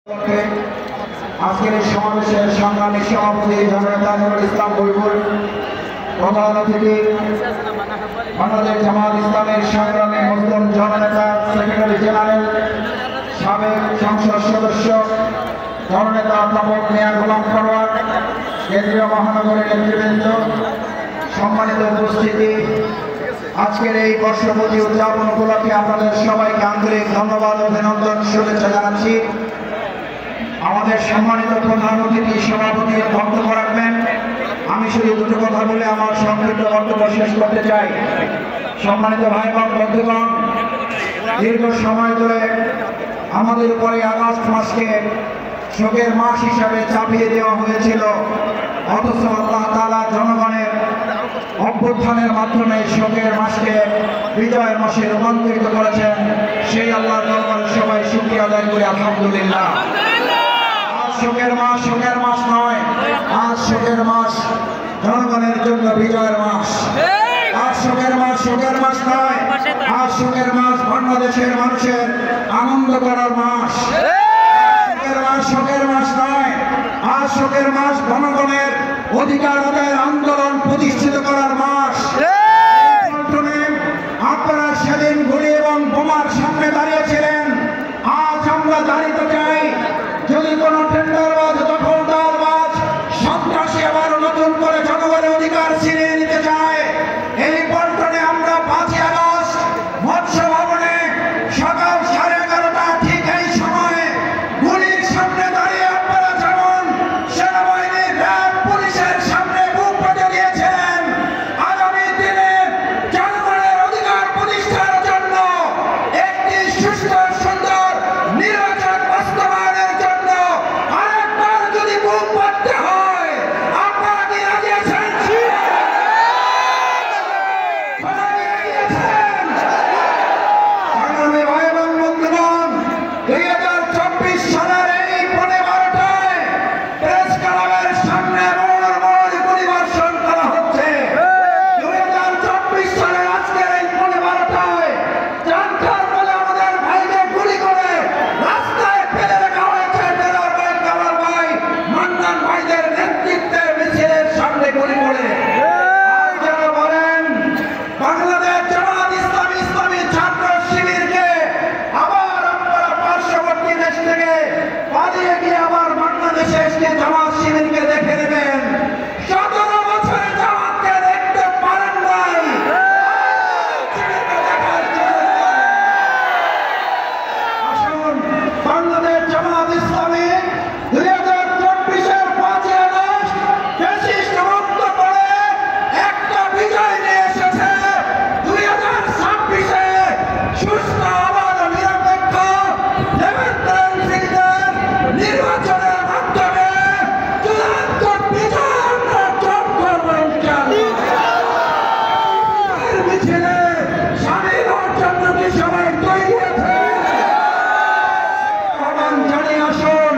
আজকের এই সমাবেশের সংগ্রামী সভাপতি জননেতা নুরুল ইসলাম বুলবুল, প্রধান অতিথি বাংলাদেশ জামাত ইসলামের সংগ্রামী মুসলিম জননেতা সেক্রেটারি জেনারেল সাবেক সংসদ সদস্য জননেতা অধ্যাপক মিয়া গোলাম ফরওয়ার্ড, কেন্দ্রীয় মহানগরের নেতৃবৃন্দ, সম্মানিত উপস্থিতি, আজকের এই বর্ষপূর্তি উদযাপন উপলক্ষে আপনাদের সবাইকে আন্তরিক ধন্যবাদ, অভিনন্দন, শুভেচ্ছা জানাচ্ছি। আমাদের সম্মানিত প্রধান অতিথি সভাপতি বক্তব্য রাখবেন। আমি শুধু দুটো কথা বলে আমার সংক্ষিপ্ত বক্তব্য শেষ করতে চাই। সম্মানিত ভাই বোন বন্ধুগণ, দীর্ঘ সময় ধরে আমাদের উপরে আগস্ট মাসকে শোকের মাস হিসাবে চাপিয়ে দেওয়া হয়েছিল, অথচ আল্লাহ তাআলা জনগণের অভ্যুত্থানের মাধ্যমে শোকের মাসকে বিজয়ের মাসে রূপান্তরিত করেছেন। সেই আল্লাহর দরবারে সবাই শুকরিয়া আদায় করি, আলহামদুলিল্লাহ। শোকের মাস নয়, আজ শোকের মাস জনগণের জন্য বিজয়ের মাস। আজ শোকের মাস নয়, আজ শোকের মাস বাংলাদেশের মানুষের আনন্দ করার মাস। শোকের মাস নয়, আজ শোকের মাস জনগণের অধিকার আদায়ের আন্দোলন প্রতিষ্ঠিত করার মাস। আপনারা সেদিন গুলি এবং বোমার সামনে দাঁড়িয়েছিলেন। আজ আমরা জানিতে চাই, যদি কোনো টেন্ডারবাজ, দখলদারবাজ, সন্ত্রাসী আবার নতুন করে জনগণের অধিকার ছিনিয়ে নিতে চায়, এই পল্টনে আমরা 5ই আগস্ট মৎস্য ভবনে সকাল 11:30টা ঠিক এই সময়ে গুলির সামনে দাঁড়িয়ে আপনারা যেমন সেনাবাহিনী, র্যাব, পুলিশের সামনে বুক পেতে দিয়েছেন, আগামী দিনে জনগণের অধিকার প্রতিষ্ঠার জন্য একটি সুস্থ সুন্দর নির্বাচন বাস্তবায়নের জন্য আরেকবার যদি বুক পাততে হয়, আপনারা কি রাজি আছেন? সংগ্রামী ভাই এবং বন্ধুগণ, 2024 সালের এই 12টায় প্রেস ক্লাবের সামনে মোড় পরিদর্শন করা হচ্ছে। 2024 সালের আজকের এই 12টায় জানকার বলে আমাদের ভাইকে গুলি করে রাস্তায় ফেলে রাখা হয়েছে। টেরার ভাই, কামাল ভাই, মান্নান ভাইদের নেতৃত্বে মিছিলের সামনে গুলি করে। আর যারা বলেন বাংলাদেশ জামাত ইসলামী ছাত্র শিবিরকে আবার আপনারা পার্শ্ববর্তী দেশ থেকে পালিয়ে গিয়ে আবার বাংলাদেশে এসে জামাত শিবিরকে দেখে নেবেন। 17 বছরে জামাতকে দেখতে পারেন নাই, আসুন বাংলাদেশ জামাত ইসলামী 2024-এর 5ই আগস্ট ফ্যাসিস্ট মুক্ত করে একটা বিজয় নিয়ে এসেছে। 2026-এ সুস্থ আবার নিরপেক্ষ নির্বাচনের মাধ্যমে চূড়ান্ত বিজয় আমরা অর্জন করবো ইনশাআল্লাহ। মিছিলে সামিল হওয়ার জন্য কি সবাই তৈরি আছে? আহ্বান জানিয়ে আসুন।